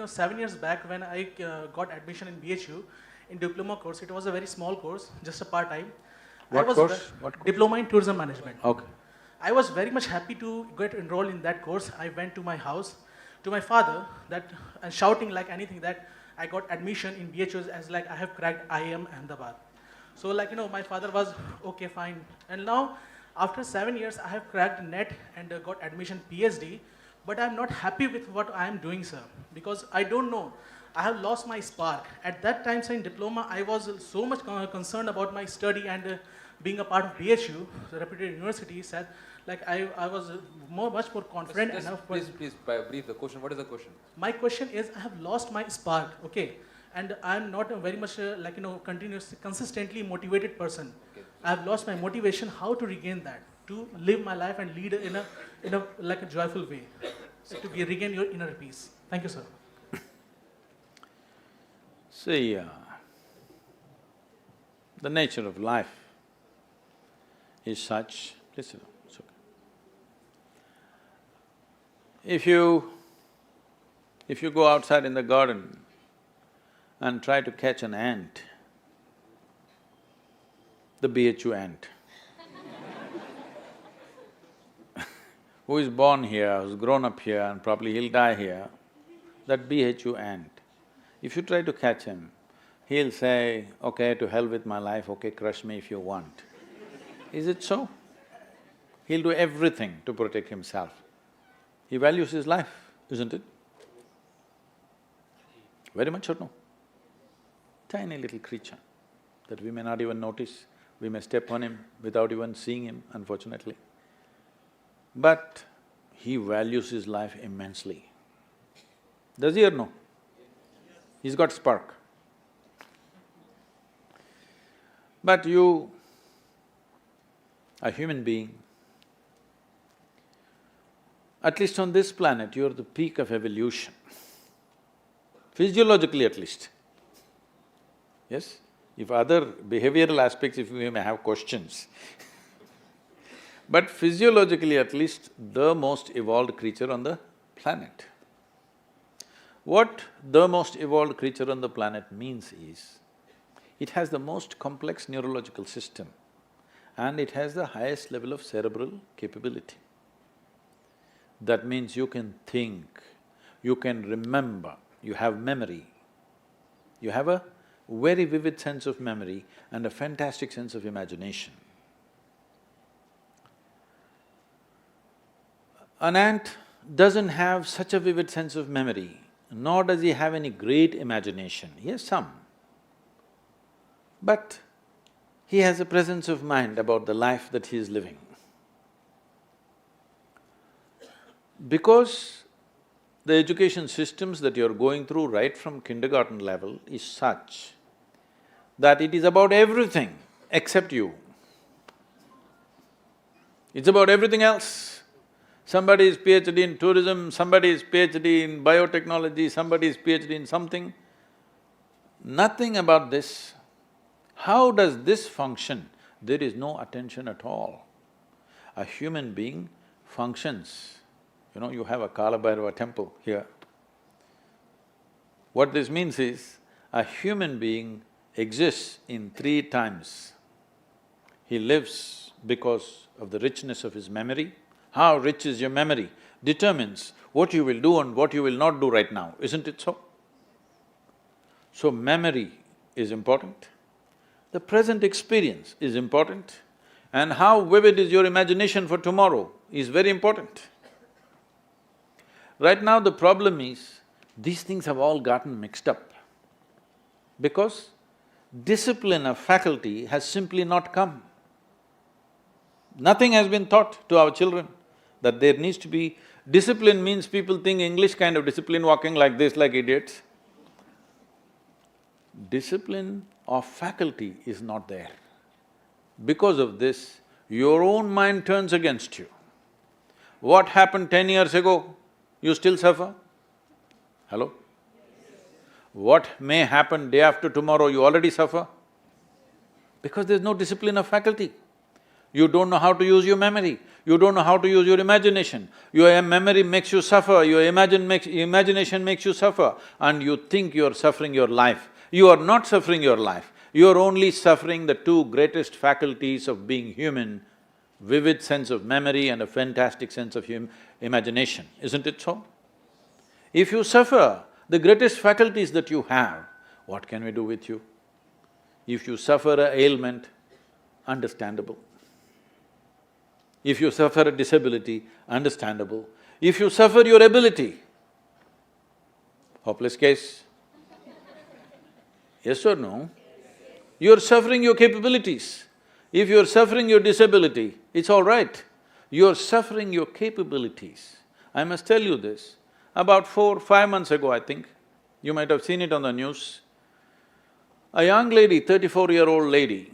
7 years back when I got admission in BHU in diploma course. It was a very small course, just a part-time. What course? What course? Diploma in tourism management. Okay. I was very much happy to get enrolled in that course. I went to my house, to my father, and shouting like anything that I got admission in BHU as like I have cracked IIM Ahmedabad. So my father was okay, fine. And now, after 7 years, I have cracked NET and got admission PhD. But I'm not happy with what I am doing, sir, because I don't know. I have lost my spark. At that time, sir, in diploma, I was so much concerned about my study and being a part of BHU, the reputed university, said I was much more confident enough. Please brief the question. What is the question? My question is, I have lost my spark, okay, and I'm not a very much consistently motivated person. Okay. I have lost my motivation. How to regain that? To live my life and lead in a joyful way, to regain your inner peace. Thank you, sir. See, the nature of life is such… Please sit down, it's okay. If you go outside in the garden and try to catch an ant, the BHU ant, who is born here, who's grown up here and probably he'll die here, that BHU ant, if you try to catch him, he'll say, okay, to hell with my life, okay, crush me if you want. Is it so? He'll do everything to protect himself. He values his life, isn't it? Very much or no? Tiny little creature that we may not even notice, we may step on him without even seeing him, unfortunately. But he values his life immensely. Does he or no? He's got spark. But you, a human being, at least on this planet, you're the peak of evolution, physiologically at least. Yes? If other behavioral aspects, if we may have questions but physiologically at least, the most evolved creature on the planet. What the most evolved creature on the planet means is, it has the most complex neurological system and it has the highest level of cerebral capability. That means you can think, you can remember, you have memory. You have a very vivid sense of memory and a fantastic sense of imagination. An ant doesn't have such a vivid sense of memory, nor does he have any great imagination. He has some. But he has a presence of mind about the life that he is living. Because the education systems that you're going through right from kindergarten level is such that it is about everything except you. It's about everything else. Somebody is PhD in tourism, somebody is PhD in biotechnology, somebody is PhD in something. Nothing about this. How does this function? There is no attention at all. A human being functions. You have a Kala Bhairava temple here. What this means is, a human being exists in 3 times. He lives because of the richness of his memory. How rich is your memory determines what you will do and what you will not do right now, isn't it so? So memory is important, the present experience is important, and how vivid is your imagination for tomorrow is very important. Right now the problem is, these things have all gotten mixed up because discipline of faculty has simply not come. Nothing has been taught to our children that there needs to be… Discipline means people think English kind of discipline, walking like this like idiots. Discipline of faculty is not there. Because of this, your own mind turns against you. What happened 10 years ago, you still suffer? Hello? What may happen day after tomorrow, you already suffer? Because there's no discipline of faculty. You don't know how to use your memory. You don't know how to use your imagination. Your memory makes you suffer, your imagination makes you suffer, and you think you're suffering your life. You are not suffering your life. You are only suffering the two greatest faculties of being human, vivid sense of memory and a fantastic sense of imagination, isn't it so? If you suffer the greatest faculties that you have, what can we do with you? If you suffer an ailment, understandable. If you suffer a disability, understandable. If you suffer your ability, hopeless case. Yes or no? You're suffering your capabilities. If you're suffering your disability, it's all right. You're suffering your capabilities. I must tell you this, about 4–5 months ago, I think, you might have seen it on the news, a young lady, 34-year-old lady,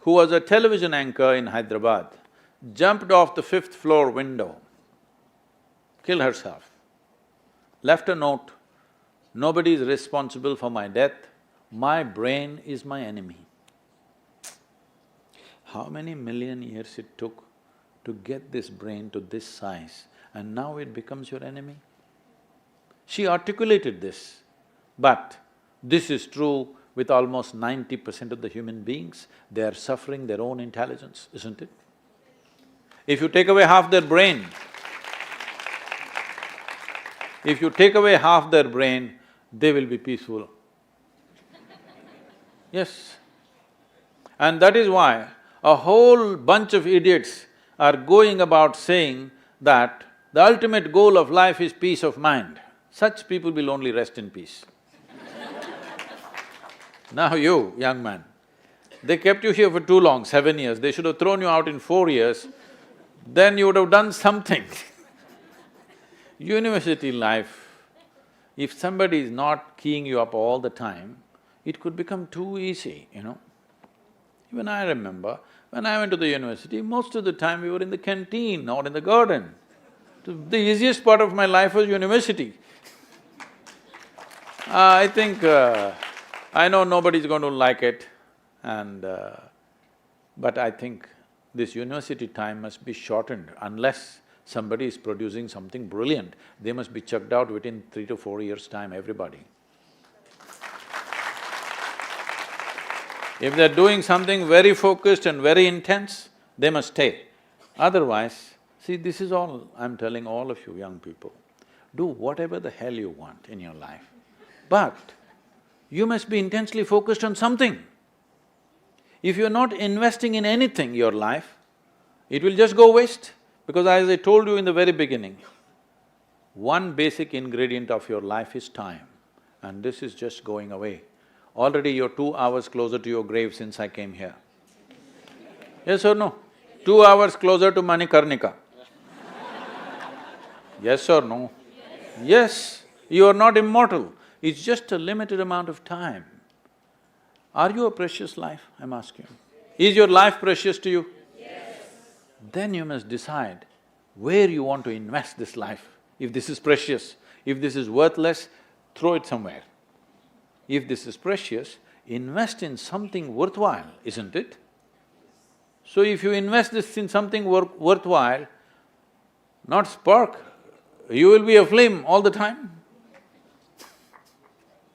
who was a television anchor in Hyderabad, jumped off the 5th floor window, killed herself, left a note, "Nobody is responsible for my death, my brain is my enemy." How many million years it took to get this brain to this size, and now it becomes your enemy? She articulated this, but this is true with almost 90% of the human beings. They are suffering their own intelligence, isn't it? If you take away half their brain, if you take away half their brain, they will be peaceful. Yes. And that is why a whole bunch of idiots are going about saying that the ultimate goal of life is peace of mind. Such people will only rest in peace. Now you, young man, they kept you here for too long, 7 years, they should have thrown you out in 4 years, then you would have done something. University life, if somebody is not keying you up all the time, it could become too easy, you know. Even I remember, when I went to the university, most of the time we were in the canteen or in the garden. The easiest part of my life was university. I think… I know nobody's going to like it but I think this university time must be shortened unless somebody is producing something brilliant. They must be chucked out within 3 to 4 years' time, everybody. If they're doing something very focused and very intense, they must stay. Otherwise, see, this is all I'm telling all of you young people. Do whatever the hell you want in your life, but you must be intensely focused on something. If you're not investing in anything, your life, it will just go waste. Because as I told you in the very beginning, one basic ingredient of your life is time, and this is just going away. Already you're 2 hours closer to your grave since I came here. Yes or no? 2 hours closer to Manikarnika. Yes or no? Yes, you are not immortal. It's just a limited amount of time. Are you a precious life, I'm asking? Is your life precious to you? Yes. Then you must decide where you want to invest this life. If this is precious, if this is worthless, throw it somewhere. If this is precious, invest in something worthwhile, isn't it? So if you invest this in something worthwhile, not spark, you will be aflame all the time.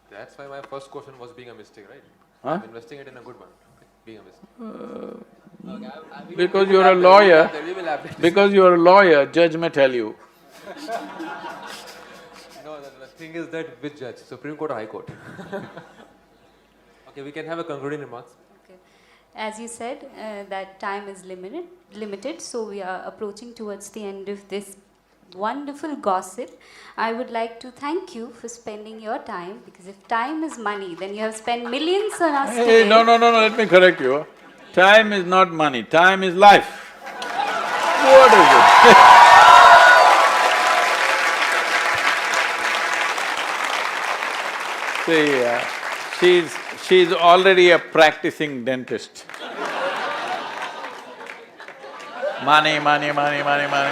That's why my first question was being a mistake, right? Huh? I'm investing it in a good one, being a mistake. Because you're a lawyer, because you're a lawyer, judge may tell you. No, the thing is that which judge? Supreme Court or High Court? Okay, we can have a concluding remarks. Okay. As you said, that time is limited, so we are approaching towards the end of this wonderful gossip. I would like to thank you for spending your time, because if time is money, then you have spent millions on us today. Hey, no, let me correct you. Time is not money, time is life. What is it? See, she's already a practicing dentist. Money, money, money, money, money.